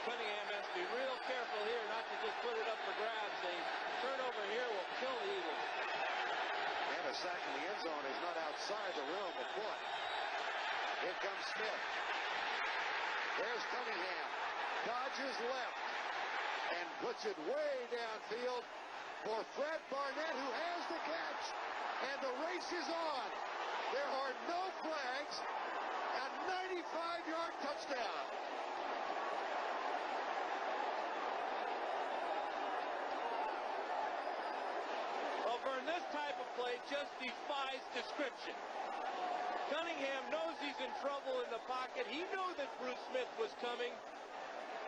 Cunningham has to be real careful here not to just put it up for grabs. A turnover here will kill the Eagles. And a sack in the end zone is not outside the realm of foot. Here comes Smith. There's Cunningham. Dodges left and puts it way downfield for Fred Barnett, who has the catch. And the race is on. There are no flags. A 95-yard touchdown. Well, Vern, this type of play just defies description. Cunningham knows he's in trouble in the pocket. He knew that Bruce Smith was coming,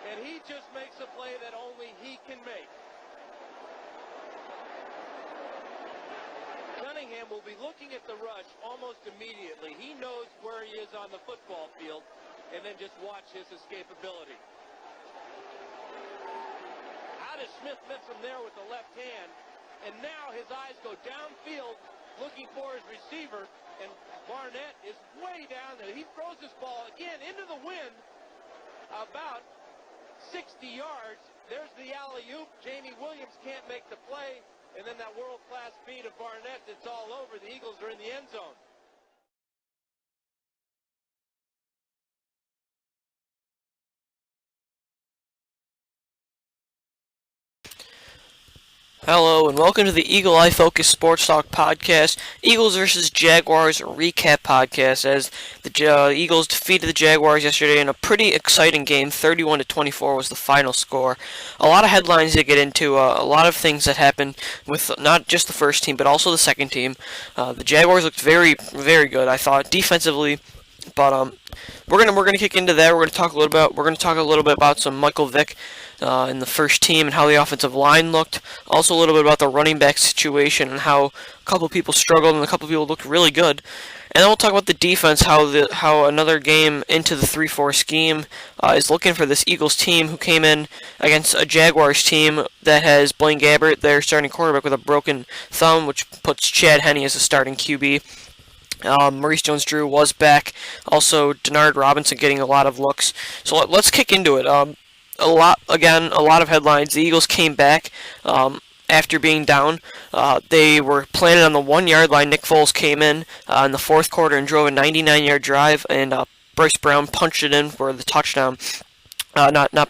and he just makes a play that only he can make. Cunningham will be looking at the rush almost immediately. He knows where he is on the football field, and then just watch his escapability. How does Smith miss him there with the left hand? And now his eyes go downfield looking for his receiver, and Barnett is way down there. He throws this ball again into the wind about 60 yards. There's the alley-oop. Jamie Williams can't make the play. And then that world-class feed of Barnett, it's all over. The Eagles are in the end zone. Hello and welcome to the Eagle Eye Focus Sports Talk podcast, Eagles versus Jaguars recap podcast, as the Eagles defeated the Jaguars yesterday in a pretty exciting game. 31-24 was the final score. A lot of headlines to get into, a lot of things that happened with not just the first team but also the second team. The Jaguars looked very, very good, I thought, defensively. But we're gonna kick into that. We're gonna talk a little bit about some Michael Vick in the first team and how the offensive line looked. Also a little bit about the running back situation and how a couple people struggled and a couple people looked really good. And then we'll talk about the defense, how another game into the 3-4 scheme is looking for this Eagles team who came in against a Jaguars team that has Blaine Gabbert, their starting quarterback, with a broken thumb, which puts Chad Henne as a starting QB. Maurice Jones-Drew was back. Also, Denard Robinson getting a lot of looks. So let's kick into it. A lot of headlines. The Eagles came back after being down. They were planning on the 1-yard line. Nick Foles came in the fourth quarter and drove a 99-yard drive, and Bryce Brown punched it in for the touchdown. Not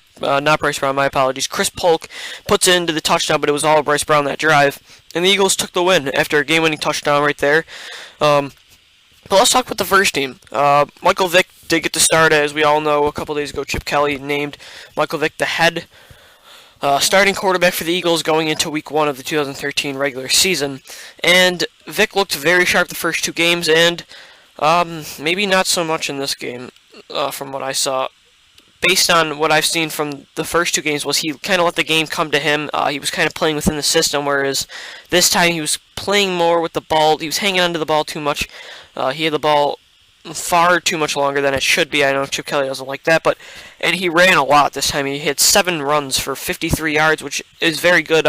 Bryce Brown, my apologies. Chris Polk puts it into the touchdown, but it was all Bryce Brown that drive. And the Eagles took the win after a game-winning touchdown right there. But let's talk about the first team. Michael Vick did get to start, as we all know. A couple days ago, Chip Kelly named Michael Vick the head starting quarterback for the Eagles going into Week 1 of the 2013 regular season. And Vick looked very sharp the first two games, and maybe not so much in this game from what I saw. Based on what I've seen from the first two games, was he kind of let the game come to him. He was kind of playing within the system, whereas this time he was playing more with the ball. He was hanging onto the ball too much. He had the ball far too much longer than it should be. I know Chip Kelly doesn't like that, and he ran a lot this time. He had 7 runs for 53 yards, which is very good.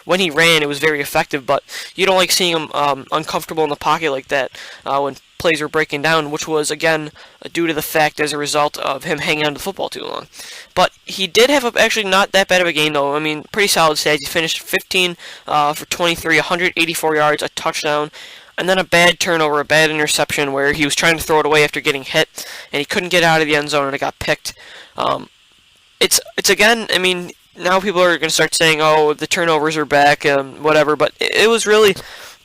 When he ran, it was very effective, but you don't like seeing him uncomfortable in the pocket like that when plays were breaking down, which was, again, due to the fact as a result of him hanging on to the football too long. But he did have actually not that bad of a game, though. I mean, pretty solid stats. He finished 15 for 23, 184 yards, a touchdown, and then a bad turnover, a bad interception where he was trying to throw it away after getting hit, and he couldn't get out of the end zone, and it got picked. It's again, I mean, now people are going to start saying, oh, the turnovers are back, whatever, but it was really...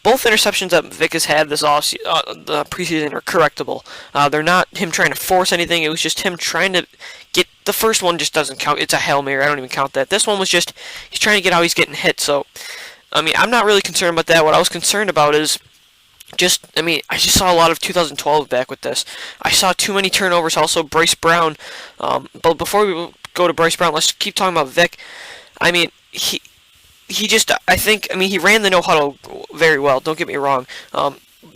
Both interceptions that Vick has had this the preseason are correctable. They're not him trying to force anything. It was just him trying to get... The first one just doesn't count. It's a Hail Mary. I don't even count that. This one was just... He's trying to get how he's getting hit. So, I mean, I'm not really concerned about that. What I was concerned about is just... I mean, I just saw a lot of 2012 back with this. I saw too many turnovers. Also, Bryce Brown. But before we go to Bryce Brown, let's keep talking about Vick. I mean, he just, I think, I mean, he ran the no-huddle very well, don't get me wrong.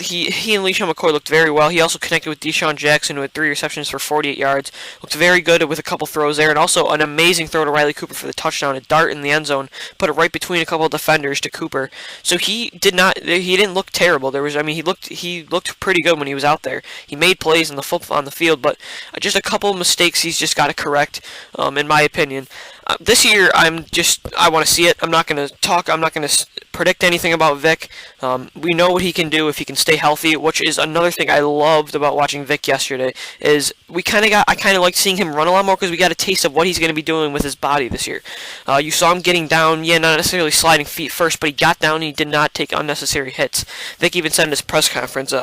he and LeSean McCoy looked very well. He also connected with Deshaun Jackson, who had 3 receptions for 48 yards. Looked very good with a couple throws there, and also an amazing throw to Riley Cooper for the touchdown. A dart in the end zone, put it right between a couple of defenders to Cooper. So he didn't look terrible. He looked pretty good when he was out there. He made plays on the field, but just a couple of mistakes he's just got to correct, in my opinion. This year, I want to see it. I'm not going to predict anything about Vic. We know what he can do if he can stay healthy, which is another thing I loved about watching Vic yesterday. Is I kind of liked seeing him run a lot more because we got a taste of what he's going to be doing with his body this year. You saw him getting down, not necessarily sliding feet first, but he got down and he did not take unnecessary hits. Vic even said in his press conference,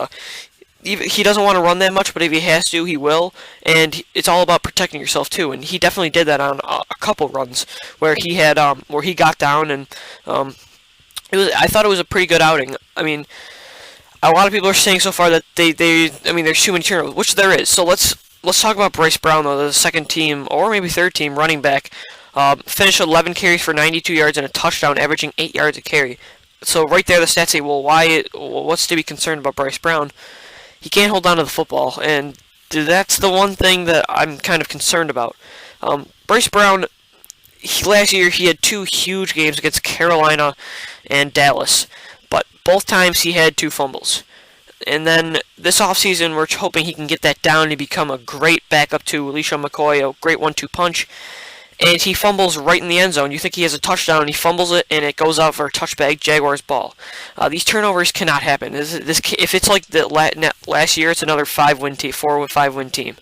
he doesn't want to run that much, but if he has to, he will. And it's all about protecting yourself too. And he definitely did that on a couple runs where he had where he got down, and I thought it was a pretty good outing. I mean, a lot of people are saying so far that there's too many turnovers, which there is. So let's talk about Bryce Brown, though, the second team or maybe third team running back. Finished 11 carries for 92 yards and a touchdown, averaging 8 yards a carry. So right there, the stats say, what's to be concerned about Bryce Brown? He can't hold on to the football, and that's the one thing that I'm kind of concerned about. Bryce Brown, last year he had 2 huge games against Carolina and Dallas, but both times he had 2 fumbles. And then this offseason, we're hoping he can get that down and become a great backup to LeSean McCoy, a great 1-2 punch. And he fumbles right in the end zone. You think he has a touchdown, and he fumbles it, and it goes out for a touchback, Jaguars ball. These turnovers cannot happen. If it's like the last year, it's another 4-5 win team.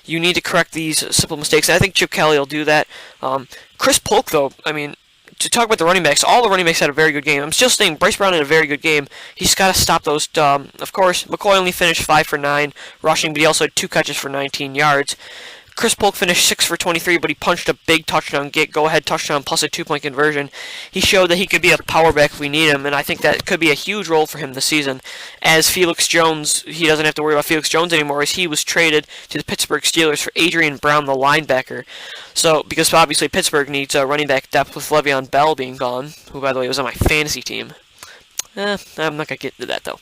You need to correct these simple mistakes, and I think Chip Kelly will do that. Chris Polk, though, to talk about the running backs, all the running backs had a very good game. I'm still saying Bryce Brown had a very good game. He's got to stop those. Of course, McCoy only finished 5 for 9 rushing, but he also had 2 catches for 19 yards. Chris Polk finished 6 for 23, but he punched a big touchdown, go-ahead touchdown plus a 2-point conversion. He showed that he could be a power back if we need him, and I think that could be a huge role for him this season. As Felix Jones, he doesn't have to worry about Felix Jones anymore, as he was traded to the Pittsburgh Steelers for Adrian Brown, the linebacker. So, because obviously Pittsburgh needs running back depth with Le'Veon Bell being gone, who, by the way, was on my fantasy team. I'm not going to get into that, though.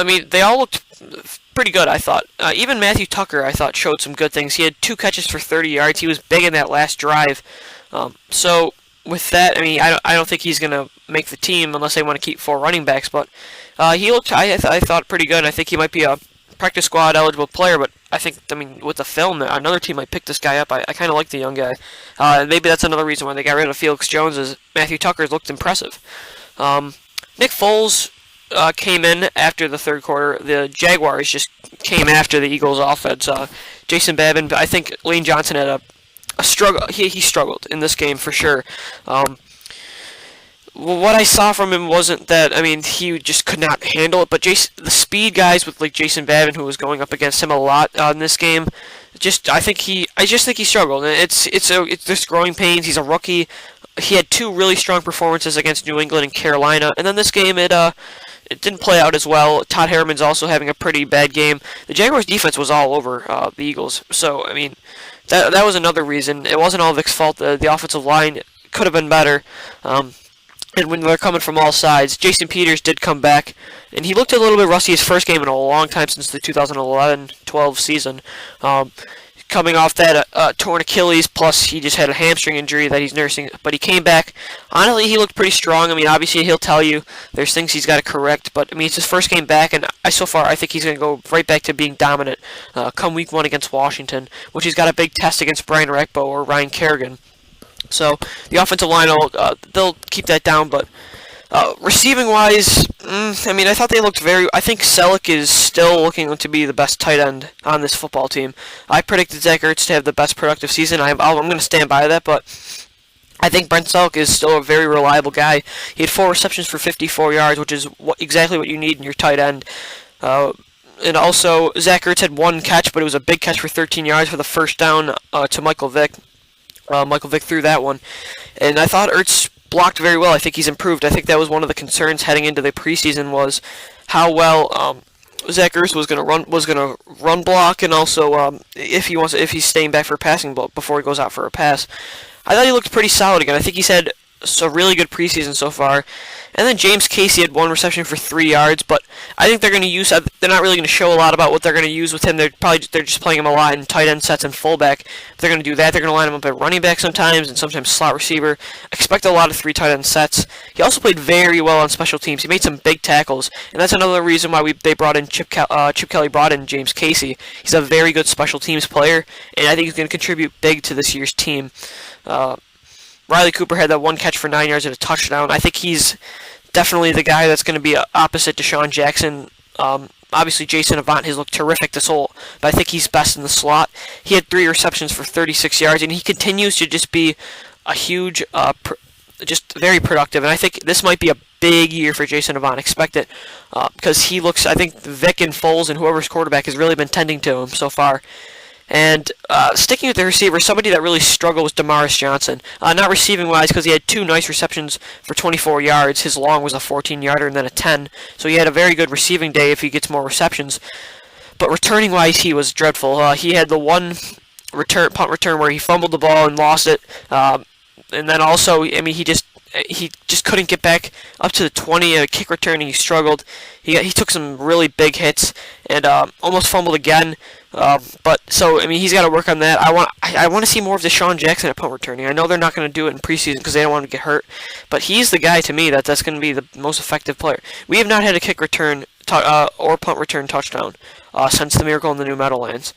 They all looked pretty good, I thought. Even Matthew Tucker, I thought, showed some good things. He had 2 catches for 30 yards. He was big in that last drive. So with that, I don't think he's going to make the team unless they want to keep 4 running backs. But he looked, I thought, pretty good. I think he might be a practice squad eligible player. But I think, with the film, another team might pick this guy up. I kind of like the young guy. Maybe that's another reason why they got rid of Felix Jones, is Matthew Tucker's looked impressive. Nick Foles came in after the third quarter. The Jaguars just came after the Eagles' offense. Jason Babin, I think Lane Johnson had a struggle. He struggled in this game for sure. What I saw from him wasn't that, he just could not handle it, but the speed guys with like Jason Babin, who was going up against him a lot in this game, I just think he struggled. It's just growing pains. He's a rookie. He had 2 really strong performances against New England and Carolina, and then this game it didn't play out as well. Todd Harriman's also having a pretty bad game. The Jaguars' defense was all over the Eagles. So, that was another reason. It wasn't all Vic's fault. The offensive line could have been better. And when they're coming from all sides, Jason Peters did come back. And he looked a little bit rusty his first game in a long time since the 2011-12 season. Coming off that torn Achilles, plus he just had a hamstring injury that he's nursing. But he came back. Honestly, he looked pretty strong. Obviously he'll tell you there's things he's got to correct. But, it's his first game back, and I think he's going to go right back to being dominant come week 1 against Washington, which he's got a big test against Brian Rakbo or Ryan Kerrigan. So the offensive line, they'll keep that down, but receiving-wise, I thought they looked I think Selleck is still looking to be the best tight end on this football team. I predicted Zach Ertz to have the best productive season. I'm going to stand by that, but I think Brent Selleck is still a very reliable guy. He had 4 receptions for 54 yards, which is exactly what you need in your tight end. And also, Zach Ertz had 1 catch, but it was a big catch for 13 yards for the first down to Michael Vick. Michael Vick threw that one. And I thought Ertz blocked very well. I think he's improved. I think that was one of the concerns heading into the preseason, was how well Zach Ertz was going to run block, and also if he's staying back for a passing ball before he goes out for a pass. I thought he looked pretty solid again. I think he's had a really good preseason so far. And then James Casey had 1 reception for 3 yards, but I think they're going to use. They're not really going to show a lot about what they're going to use with him. They're just playing him a lot in tight end sets and fullback. If they're going to do that, they're going to line him up at running back sometimes and sometimes slot receiver. Expect a lot of 3 tight end sets. He also played very well on special teams. He made some big tackles, and that's another reason why they brought in Chip Kelly brought in James Casey. He's a very good special teams player, and I think he's going to contribute big to this year's team. Riley Cooper had that 1 catch for 9 yards and a touchdown. I think he's definitely the guy that's going to be opposite Deshaun Jackson. Obviously, Jason Avant has looked terrific this whole, but I think he's best in the slot. He had 3 receptions for 36 yards, and he continues to just be a huge, just very productive. And I think this might be a big year for Jason Avant. Expect it, because he looks. I think Vic and Foles and whoever's quarterback has really been tending to him so far. And sticking with the receiver, somebody that really struggled was Damaris Johnson. Not receiving-wise, because he had 2 nice receptions for 24 yards. His long was a 14-yarder and then a 10. So he had a very good receiving day if he gets more receptions. But returning-wise, he was dreadful. He had the 1 punt return where he fumbled the ball and lost it. And then also, I mean, he just couldn't get back up to the 20. Kick return, he struggled. He took some really big hits and almost fumbled again. But so I mean, he's got to work on that. I want to see more of Deshaun Jackson at punt returning. I know they're not going to do it in preseason because they don't want to get hurt, but he's the guy to me that's going to be the most effective player. We have not had a kick return or punt return touchdown since the Miracle in the New Meadowlands,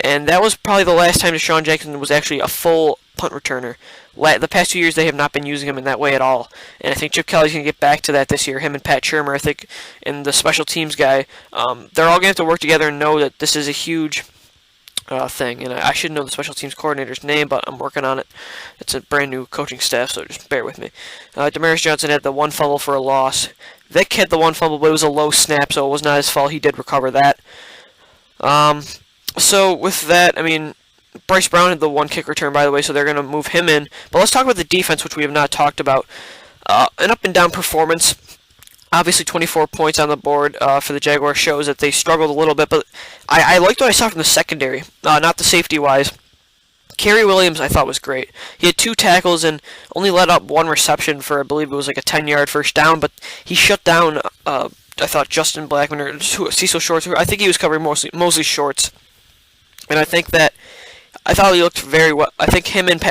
and that was probably the last time Deshaun Jackson was actually a full punt returner. The past 2 years, they have not been using him in that way at all. And I think Chip Kelly's going to get back to that this year. Him and Pat Shurmur, I think, and the special teams guy, they're all going to have to work together and know that this is a huge thing. And I should know the special teams coordinator's name, but I'm working on it. It's a brand new coaching staff, so just bear with me. Damaris Johnson had the 1 fumble for a loss. Vic had the 1 fumble, but it was a low snap, so it was not his fault. He did recover that. So with that, I mean, Bryce Brown had the 1 kick return, by the way, so they're going to move him in. But let's talk about the defense, which we have not talked about. An up-and-down performance. Obviously, 24 points on the board for the Jaguars shows that they struggled a little bit. But I liked what I saw from the secondary, not the safety-wise. Kerry Williams, I thought, was great. He had 2 tackles and only let up 1 reception for, I believe it was like a 10-yard first down. But he shut down, I thought, Justin Blackman or Cecil Shorts. I think he was covering mostly Shorts. And I think that I thought he looked very well. I think him and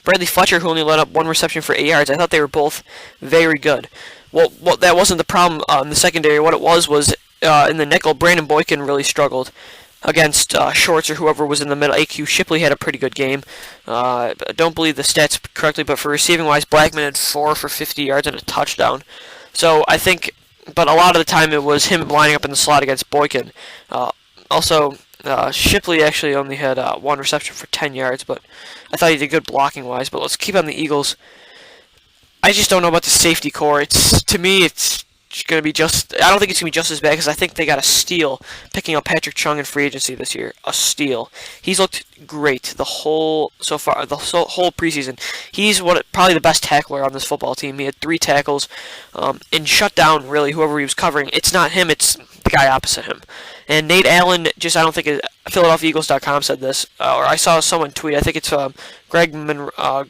Bradley Fletcher, who only let up 1 reception for 8 yards, I thought they were both very good. Well, that wasn't the problem in the secondary. What it was in the nickel, Brandon Boykin really struggled against Shorts or whoever was in the middle. AQ Shipley had a pretty good game. I don't believe the stats correctly, but for receiving-wise, Blackman had 4 for 50 yards and a touchdown. So I think, but a lot of the time it was him lining up in the slot against Boykin. Also, Shipley actually only had 1 reception for 10 yards, but I thought he did good blocking-wise. But let's keep on the Eagles. I just don't know about the safety core. To me, it's going to be just. I don't think it's going to be just as bad because I think they got a steal picking up Patrick Chung in free agency this year. A steal. He's looked great the whole preseason. He's probably the best tackler on this football team. He had 3 tackles and shut down really whoever he was covering. It's not him. It's the guy opposite him. And Nate Allen, I don't think PhiladelphiaEagles.com said this, or I saw someone tweet. I think it's Greg Monroe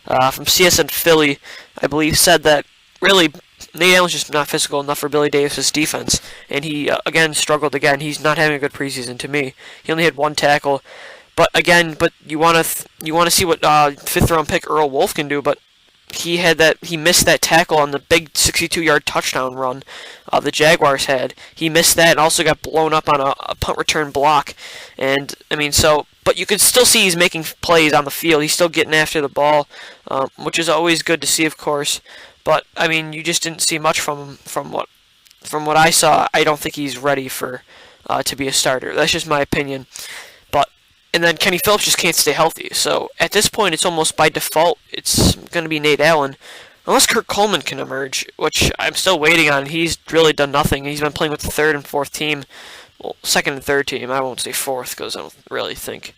from CSN Philly, I believe, said that really Nate Allen's just not physical enough for Billy Davis's defense, and he again struggled again. He's not having a good preseason to me. He only had 1 tackle, but you want to see what 5th round pick Earl Wolf can do, but he missed that tackle on the big 62-yard touchdown run the Jaguars had. He missed that and also got blown up on a punt return block. And I mean, but you can still see he's making plays on the field. He's still getting after the ball, which is always good to see, of course. But I mean, you just didn't see much from him. From what I saw, I don't think he's ready to be a starter. That's just my opinion. And then Kenny Phillips just can't stay healthy. So at this point, it's almost by default, it's going to be Nate Allen. Unless Kirk Coleman can emerge, which I'm still waiting on. He's really done nothing. He's been playing with the 3rd and 4th team. Well, 2nd and 3rd team. I won't say 4th because I don't really think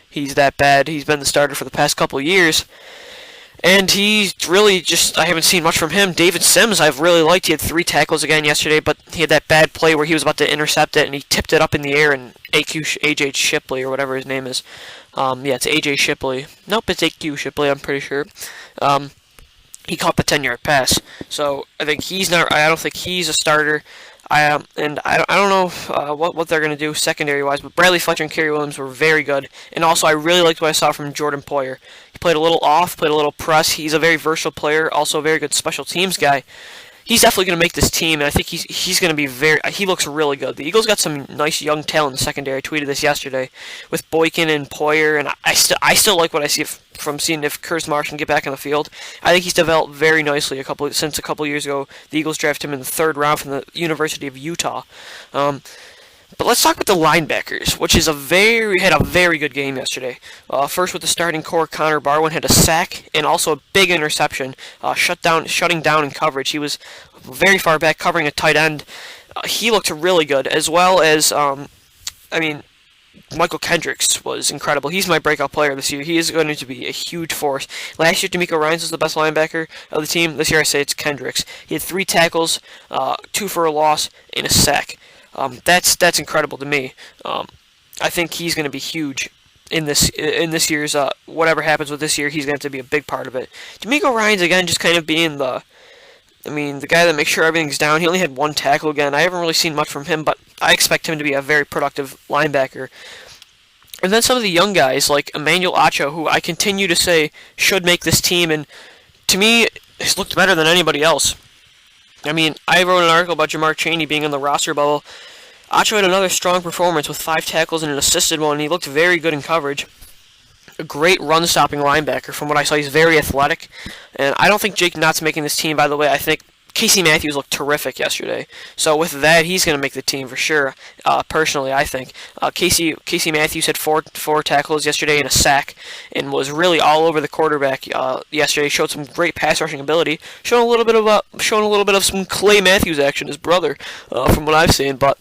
he's that bad. He's been the starter for the past couple of years. And he's really just, I haven't seen much from him. David Sims, I've really liked. He had 3 tackles again yesterday, but he had that bad play where he was about to intercept it, and he tipped it up in the air, and AJ Shipley, or whatever his name is. Yeah, it's AJ Shipley. Nope, it's AQ Shipley, I'm pretty sure. He caught the 10-yard pass. So I think he's not. I don't think he's a starter. I don't know what they're going to do secondary-wise, but Bradley Fletcher and Kerry Williams were very good. And also, I really liked what I saw from Jordan Poyer. He played a little off, played a little press. He's a very versatile player, also a very good special teams guy. He's definitely going to make this team, and I think he's going to be very. He looks really good. The Eagles got some nice young talent in the secondary. I tweeted this yesterday with Boykin and Poyer, and I still like what I see from seeing if Curtis Marsh can get back on the field. I think he's developed very nicely since a couple years ago. The Eagles drafted him in the 3rd round from the University of Utah. But let's talk about the linebackers, which had a very good game yesterday. First with the starting core, Connor Barwin had a sack and also a big interception, shutting down in coverage. He was very far back covering a tight end. He looked really good, as well as, Michael Kendricks was incredible. He's my breakout player this year. He is going to be a huge force. Last year, D'Amico Ryans was the best linebacker of the team. This year, I say it's Kendricks. He had 3 tackles, 2 for a loss, and a sack. That's incredible to me. I think he's going to be huge in this year's whatever happens with this year. He's going to have to be a big part of it. D'Amico Ryans again, just kind of being the guy that makes sure everything's down. He only had 1 tackle again. I haven't really seen much from him, but I expect him to be a very productive linebacker. And then some of the young guys like Emmanuel Acho, who I continue to say should make this team, and to me has looked better than anybody else. I wrote an article about Jamar Chaney being on the roster bubble. Acho had another strong performance with 5 tackles and an assisted one, and he looked very good in coverage. A great run-stopping linebacker. From what I saw, he's very athletic. And I don't think Jake Knott's making this team, by the way. I think Casey Matthews looked terrific yesterday. So with that, he's going to make the team for sure, personally, I think. Casey Matthews had four tackles yesterday and a sack and was really all over the quarterback yesterday. Showed some great pass rushing ability. Showing a little bit of some Clay Matthews action, his brother, from what I've seen. But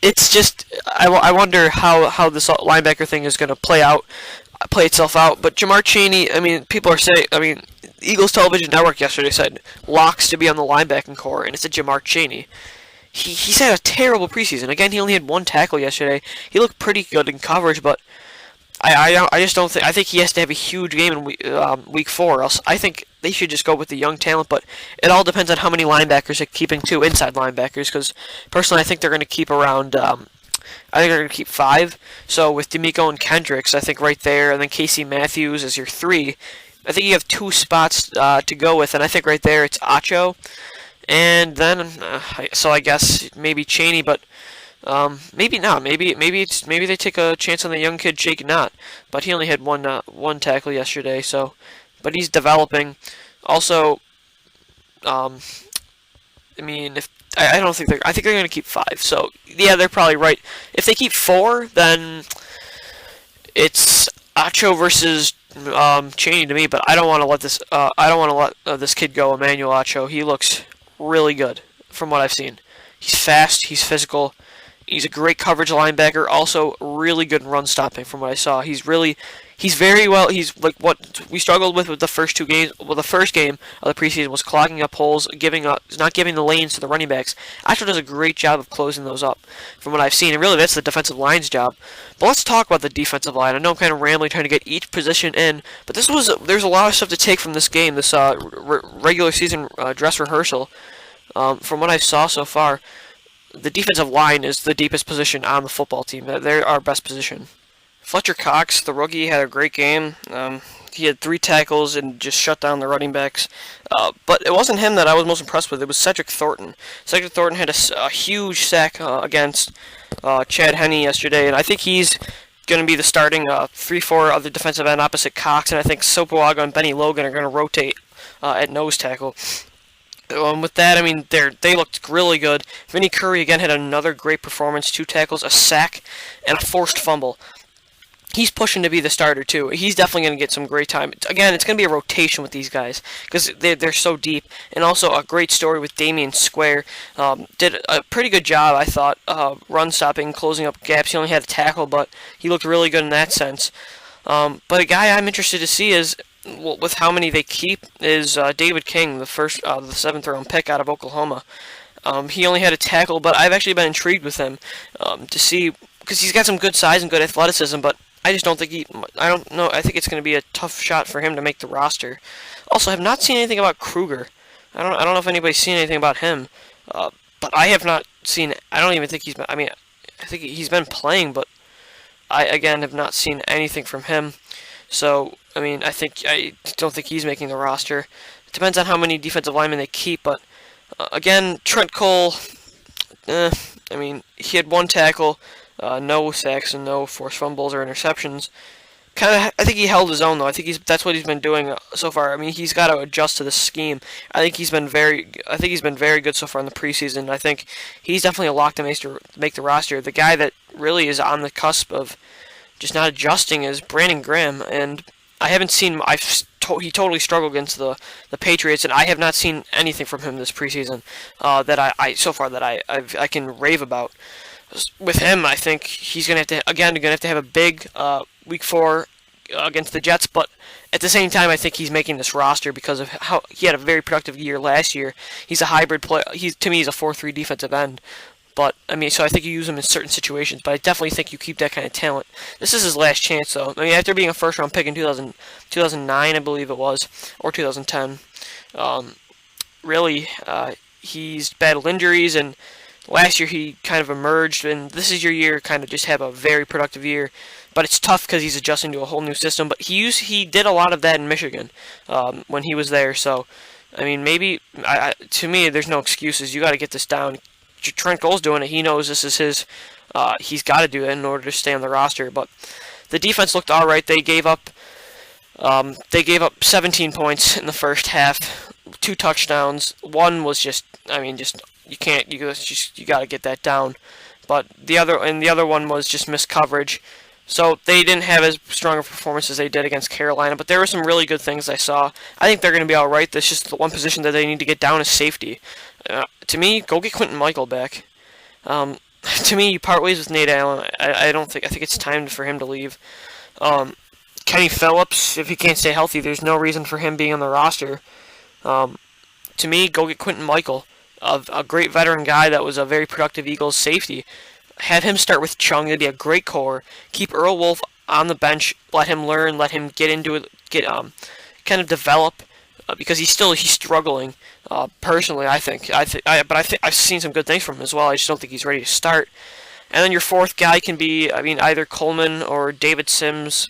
it's just, I wonder how this linebacker thing is going to play itself out. But Jamar Chaney, people are saying, Eagles Television Network yesterday said locks to be on the linebacking core, and it's a Jamar Chaney. He's had a terrible preseason. Again, he only had 1 tackle yesterday. He looked pretty good in coverage, but I just don't think. I think he has to have a huge game in week 4. Else, I think they should just go with the young talent. But it all depends on how many linebackers they're keeping, 2 inside linebackers. Because personally, I think they're going to keep around. I think they're going to keep 5. So with D'Amico and Kendricks, I think right there, and then Casey Matthews as your 3. I think you have 2 spots to go with, and I think right there it's Acho, and then so I guess maybe Chaney, but maybe not. Maybe they take a chance on the young kid Jake Knott, but he only had one tackle yesterday. So, but he's developing. Also, I don't think I think they're going to keep 5. So yeah, they're probably right. If they keep 4, then it's Acho versus Chaney to me, but I don't want to let this. I don't want to let this kid go, Emmanuel Acho. He looks really good from what I've seen. He's fast. He's physical. He's a great coverage linebacker. Also, really good in run stopping from what I saw. He's very well. He's like what we struggled with the first 2 games. Well, the first game of the preseason was clogging up holes, not giving the lanes to the running backs. Acho does a great job of closing those up, from what I've seen. And really, that's the defensive line's job. But let's talk about the defensive line. I know I'm kind of rambling, trying to get each position in, but there's a lot of stuff to take from this game, this regular season dress rehearsal. From what I saw so far, the defensive line is the deepest position on the football team. They're our best position. Fletcher Cox, the rookie, had a great game. He had 3 tackles and just shut down the running backs. But it wasn't him that I was most impressed with. It was Cedric Thornton. Cedric Thornton had a huge sack against Chad Henne yesterday, and I think he's going to be the starting 3-4 other defensive end opposite Cox, and I think Sopoaga and Benny Logan are going to rotate at nose tackle. With that, they looked really good. Vinny Curry again had another great performance, 2 tackles, a sack, and a forced fumble. He's pushing to be the starter too. He's definitely going to get some great time. Again, it's going to be a rotation with these guys because they're so deep. And also a great story with Damian Square. Did a pretty good job, I thought, run stopping, closing up gaps. He only had a tackle, but he looked really good in that sense. But a guy I'm interested to see is with how many they keep is David King, the seventh round pick out of Oklahoma. He only had a tackle, but I've actually been intrigued with him to see, because he's got some good size and good athleticism, but I just don't think I don't know. I think it's going to be a tough shot for him to make the roster. Also, I have not seen anything about Kruger. I don't know if anybody's seen anything about him, but I have not seen. I don't even think he's been. I mean, I think he's been playing, but I again have not seen anything from him. So I mean, I don't think he's making the roster. It depends on how many defensive linemen they keep, but again, Trent Cole. I mean, he had one tackle, no sacks and no forced fumbles or interceptions. I think he held his own though. That's what he's been doing so far. I mean, he's got to adjust to the scheme. I think he's been very good so far in the preseason. I think he's definitely a lock to make the roster. The guy that really is on the cusp of just not adjusting is Brandon Graham, and I haven't seen. He totally struggled against the Patriots, and I have not seen anything from him this preseason that I can rave about. With him, I think he's gonna have to have a big week 4 against the Jets, but at the same time, I think he's making this roster because of how he had a very productive year last year. He's a hybrid player. To me, he's a 4-3 defensive end. But I mean, so I think you use him in certain situations. But I definitely think you keep that kind of talent. This is his last chance, though. I mean, after being a first-round pick in 2009, I believe it was, or 2010, really, he's battled injuries, and last year he kind of emerged, and this is your year to kind of just have a very productive year. But it's tough because he's adjusting to a whole new system. But he did a lot of that in Michigan when he was there. So, I mean, maybe to me, there's no excuses. You got to get this down. Trent Cole's doing it. He knows this is his. He's got to do it in order to stay on the roster. But the defense looked all right. They gave up 17 points in the first half, 2 touchdowns. One was just you can't. You got to get that down. But the other one was just missed coverage. So they didn't have as strong a performance as they did against Carolina, but there were some really good things I saw. I think they're going to be all right. That's just the one position that they need to get down is safety. To me, go get Quentin Michael back. To me, you part ways with Nate Allen. I think it's time for him to leave. Kenny Phillips, if he can't stay healthy, there's no reason for him being on the roster. To me, go get Quentin Michael, a great veteran guy that was a very productive Eagles safety. Have him start with Chung. It'd be a great core. Keep Earl Wolf on the bench. Let him learn. Let him get into it. Kind of develop because he's struggling. Personally, I think. I've seen some good things from him as well. I just don't think he's ready to start. And then your fourth guy can be, either Coleman or David Sims.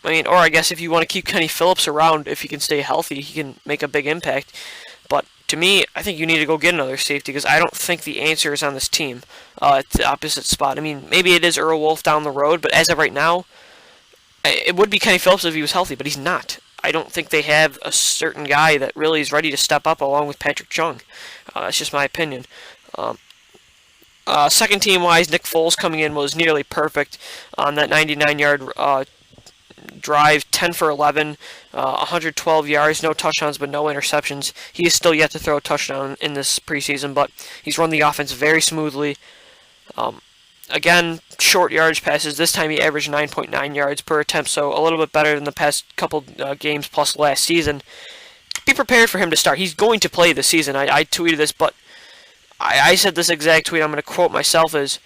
Or I guess if you want to keep Kenny Phillips around, if he can stay healthy, he can make a big impact. But to me, I think you need to go get another safety because I don't think the answer is on this team at the opposite spot. Maybe it is Earl Wolf down the road, but as of right now, it would be Kenny Phillips if he was healthy, but he's not. I don't think they have a certain guy that really is ready to step up along with Patrick Chung. That's just my opinion. Second team-wise, Nick Foles coming in was nearly perfect on that 99-yard drive, 10 for 11, 112 yards, no touchdowns, but no interceptions. He is still yet to throw a touchdown in this preseason, but he's run the offense very smoothly. Again, short yardage passes. This time he averaged 9.9 yards per attempt, so a little bit better than the past couple games plus last season. Be prepared for him to start. He's going to play this season. I tweeted this, but I said this exact tweet. I'm going to quote myself as,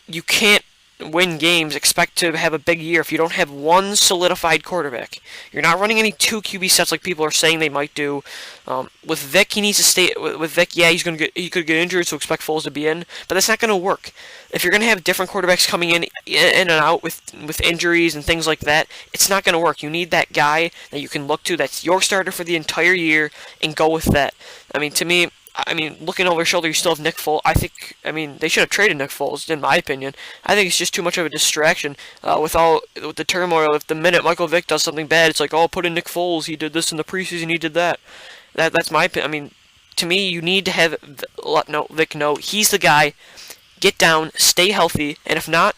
you can't win games, expect to have a big year if you don't have one solidified quarterback. You're not running any 2 QB sets like people are saying they might do. With Vic, he needs to stay. With Vic, yeah, he could get injured, so expect Foles to be in, but that's not going to work. If you're going to have different quarterbacks coming in and out with injuries and things like that, it's not going to work. You need that guy that you can look to that's your starter for the entire year and go with that. To me, looking over his shoulder, you still have Nick Foles. They should have traded Nick Foles, in my opinion. I think it's just too much of a distraction with the turmoil. If the minute Michael Vick does something bad, it's like, oh, put in Nick Foles. He did this in the preseason. He did that. That's my opinion. To me, you need to have Vick know he's the guy. Get down, stay healthy, and if not,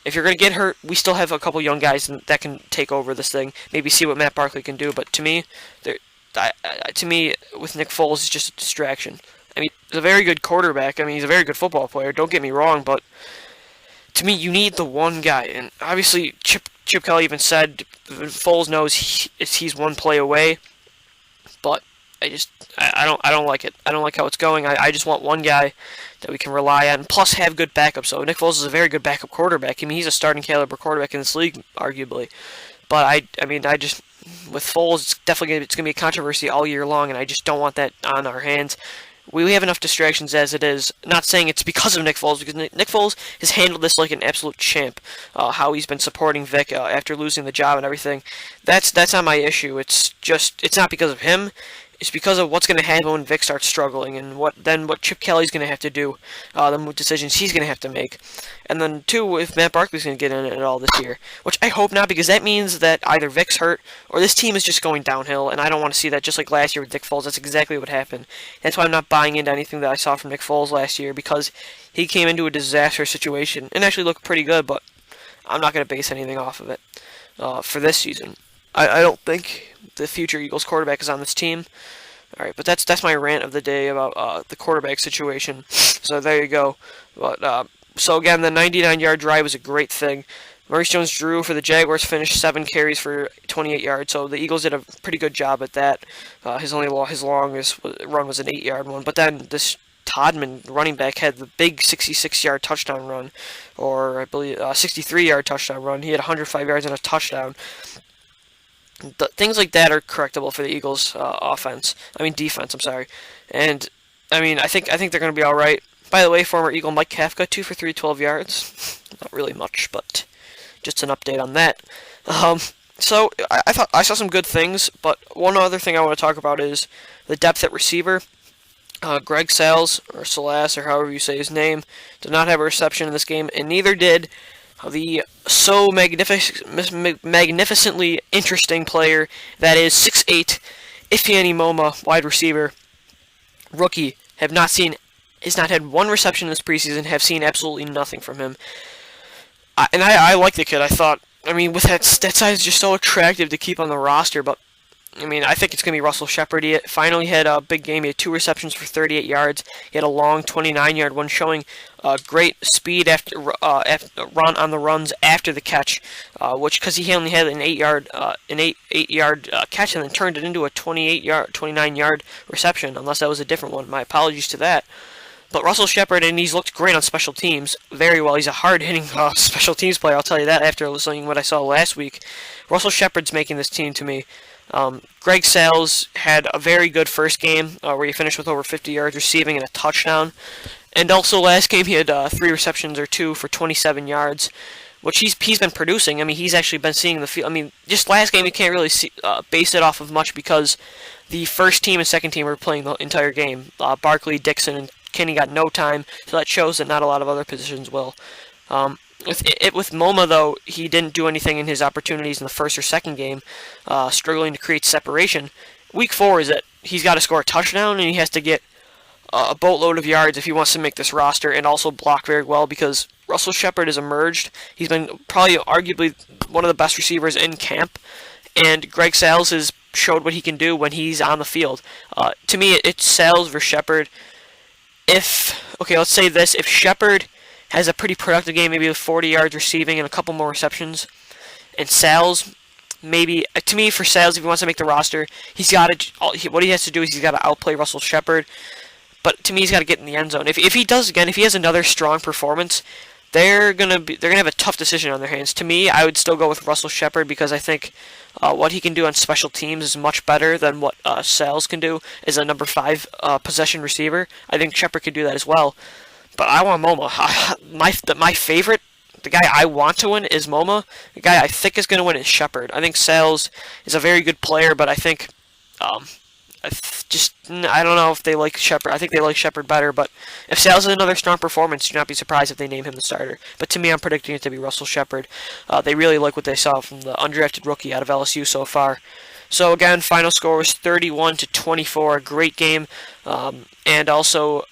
if you're going to get hurt, we still have a couple young guys that can take over this thing. Maybe see what Matt Barkley can do. But to me, with Nick Foles, it's just a distraction. He's a very good quarterback. He's a very good football player. Don't get me wrong, but to me, you need the one guy. And obviously, Chip Chip Kelly even said Foles knows he's one play away, but I don't like it. I don't like how it's going. I just want one guy that we can rely on, plus have good backup. So Nick Foles is a very good backup quarterback. I mean, he's a starting caliber quarterback in this league, arguably. But I just with Foles, it's definitely gonna be a controversy all year long, and I just don't want that on our hands. We have enough distractions as it is. Not saying it's because of Nick Foles, because Nick Foles has handled this like an absolute champ. How he's been supporting Vic after losing the job and everything. That's not my issue. It's not because of him. It's because of what's going to happen when Vic starts struggling, and what Chip Kelly's going to have to do, the decisions he's going to have to make. And then, two, if Matt Barkley's going to get in it at all this year. Which I hope not, because that means that either Vic's hurt, or this team is just going downhill, and I don't want to see that just like last year with Nick Foles. That's exactly what happened. That's why I'm not buying into anything that I saw from Nick Foles last year, because he came into a disastrous situation, and actually looked pretty good, but I'm not going to base anything off of it for this season. I don't think the future Eagles quarterback is on this team. All right, but that's my rant of the day about the quarterback situation. So there you go. But so again, the 99-yard drive was a great thing. Maurice Jones-Drew for the Jaguars finished 7 carries for 28 yards. So the Eagles did a pretty good job at that. His longest run was an 8-yard one. But then this Todman running back had the big 66-yard touchdown run, or I believe 63-yard touchdown run. He had 105 yards and a touchdown. Things like that are correctable for the Eagles' defense. I'm sorry, and I think they're going to be all right. By the way, former Eagle Mike Kafka 2 for 312 yards. Not really much, but just an update on that. So I thought I saw some good things, but one other thing I want to talk about is the depth at receiver. Greg Sales, or Salas, or however you say his name, did not have a reception in this game, and neither did the so magnificently interesting player that is 6'8", Ifeanyi Moma, wide receiver, rookie. Has not had one reception this preseason. Have seen absolutely nothing from him. I like the kid. With that size, is just so attractive to keep on the roster. But I think it's going to be Russell Shepard. He finally had a big game. He had 2 receptions for 38 yards. He had a long 29-yard one, showing great speed after run on the runs after the catch, because he only had an 8-yard catch and then turned it into a 29-yard reception. Unless that was a different one. My apologies to that. But Russell Shepard, and he's looked great on special teams, very well. He's a hard-hitting special teams player, I'll tell you that, after listening to what I saw last week. Russell Shepard's making this team to me. Greg Sales had a very good first game where he finished with over 50 yards receiving and a touchdown. And also last game he had 3 receptions or 2 for 27 yards, which he's been producing. He's actually been seeing the field. Just last game you can't really base it off of much because the first team and second team were playing the entire game. Barkley, Dixon, and Kinney got no time, so that shows that not a lot of other positions will. With Moma, though, he didn't do anything in his opportunities in the first or second game, struggling to create separation. Week 4 is that he's got to score a touchdown, and he has to get a boatload of yards if he wants to make this roster, and also block very well, because Russell Shepard has emerged. He's been probably arguably one of the best receivers in camp, and Greg Sales has showed what he can do when he's on the field. To me, it's Sales versus Shepard. Let's say this, if Shepard has a pretty productive game, maybe with 40 yards receiving and a couple more receptions, and Sales, maybe, to me, for Sales, if he wants to make the roster, what he has to do is he's got to outplay Russell Shepard, but to me, he's got to get in the end zone. If he does, again, if he has another strong performance, they're gonna have a tough decision on their hands. To me, I would still go with Russell Shepard, because I think what he can do on special teams is much better than what Sales can do as a number 5 possession receiver. I think Shepard could do that as well. But I want Moma. My favorite, the guy I want to win is Moma. The guy I think is going to win is Shepard. I think Sales is a very good player, but I think I don't know if they like Shepard. I think they like Shepard better, but if Sales has another strong performance, do not be surprised if they name him the starter. But to me, I'm predicting it to be Russell Shepard. They really like what they saw from the undrafted rookie out of LSU so far. So again, final score was 31-24, a great game, and also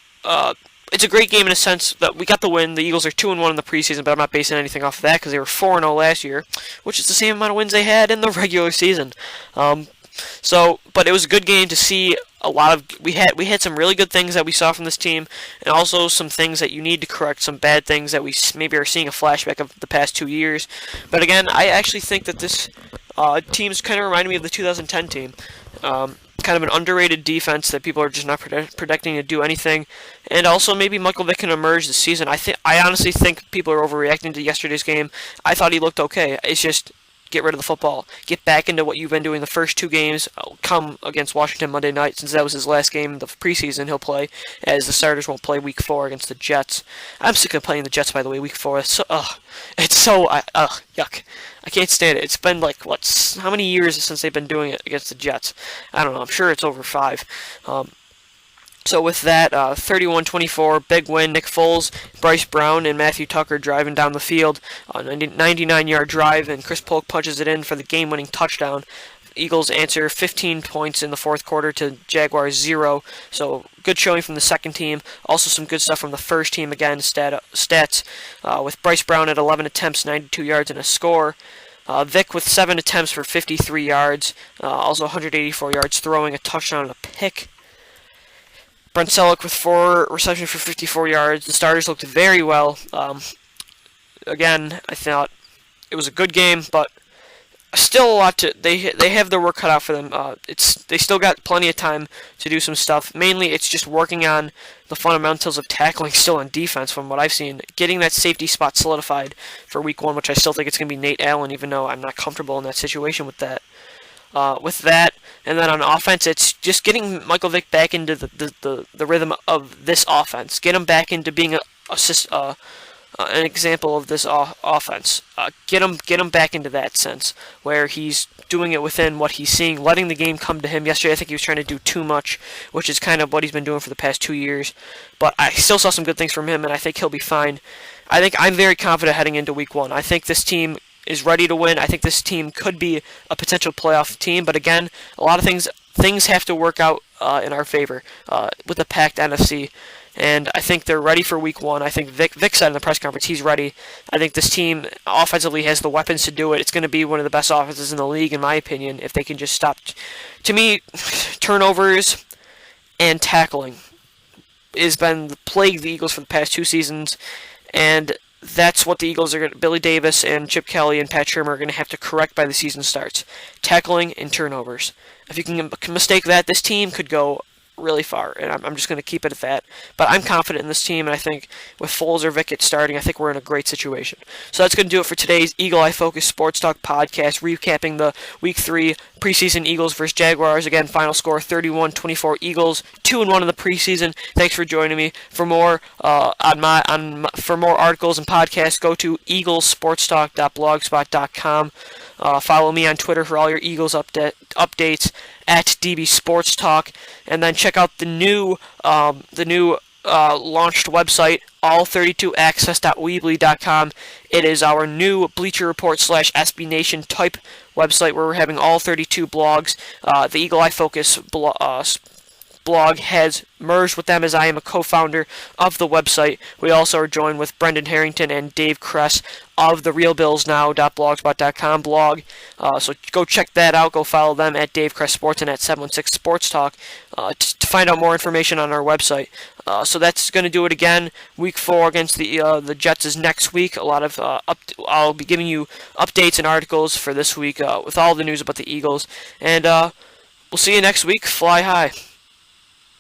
it's a great game in a sense that we got the win. The Eagles are 2-1 in the preseason, but I'm not basing anything off of that because they were 4-0 last year, which is the same amount of wins they had in the regular season. So, but it was a good game to see. We had some really good things that we saw from this team, and also some things that you need to correct, some bad things that we maybe are seeing a flashback of the past 2 years. But again, I actually think that this team's kind of reminded me of the 2010 team. Kind of an underrated defense that people are just not predicting to do anything, and also maybe Michael Vick can emerge this season. I honestly think people are overreacting to yesterday's game. I thought he looked okay. It's just get rid of the football. Get back into what you've been doing the first 2 games. Come against Washington Monday night, since that was his last game of the preseason. He'll play, as the starters won't play Week 4 against the Jets. I'm sick of playing the Jets, by the way. Week 4. It's so yuck. I can't stand it. It's been like how many years since they've been doing it against the Jets? I don't know. I'm sure it's over 5. So with that, 31-24, big win. Nick Foles, Bryce Brown, and Matthew Tucker driving down the field. 99-yard drive, and Chris Polk punches it in for the game-winning touchdown. Eagles answer 15 points in the fourth quarter to Jaguars 0. So good showing from the second team. Also some good stuff from the first team again. Stats with Bryce Brown at 11 attempts, 92 yards, and a score. Vic with 7 attempts for 53 yards. Also 184 yards, throwing a touchdown and a pick. Brent Selleck with 4 receptions for 54 yards. The starters looked very well. Again, I thought it was a good game, but still a lot to. They have their work cut out for them. They still got plenty of time to do some stuff. Mainly, it's just working on the fundamentals of tackling still on defense. From what I've seen, getting that safety spot solidified for Week 1, which I still think it's going to be Nate Allen, even though I'm not comfortable in that situation with that. And then on offense, it's just getting Michael Vick back into the rhythm of this offense. Get him back into being an example of this offense. Get him back into that sense where he's doing it within what he's seeing, letting the game come to him. Yesterday, I think he was trying to do too much, which is kind of what he's been doing for the past 2 years. But I still saw some good things from him, and I think he'll be fine. I think I'm very confident heading into Week 1. I think this team is ready to win. I think this team could be a potential playoff team, but again, a lot of things have to work out in our favor with the packed NFC, and I think they're ready for Week 1. I think Vic said in the press conference he's ready. I think this team offensively has the weapons to do it. It's going to be one of the best offenses in the league, in my opinion, if they can just stop. To me, turnovers and tackling has been the plague of the Eagles for the past 2 seasons, and that's what the Eagles are going to. Billy Davis and Chip Kelly and Pat Shermer are going to have to correct by the season starts. Tackling and turnovers. If you can mistake that, this team could go really far, and I'm just going to keep it at that. But I'm confident in this team, and I think with Foles or Vickett starting, I think we're in a great situation. So that's going to do it for today's Eagle Eye Focus Sports Talk podcast, recapping the Week 3 preseason Eagles versus Jaguars. Again, final score 31-24 Eagles, 2-1 in the preseason. Thanks for joining me. For more for more articles and podcasts, go to eaglesportstalk.blogspot.com. Follow me on Twitter for all your Eagles updates at DiBisportstalk, and then check out the new launched website, all32access.weebly.com. It is our new Bleacher Report / SB Nation type website where we're having all 32 blogs. The Eagle Eye Focus blog has merged with them as I am a co-founder of the website. We also are joined with Brendan Harrington and Dave Kress of the RealBillsNow.blogspot.com blog. So go check that out. Go follow them at Dave Kress Sports and at 716 Sports Talk to find out more information on our website. So that's going to do it again. Week 4 against the Jets is next week. A lot of I'll be giving you updates and articles for this week with all the news about the Eagles. And we'll see you next week. Fly high.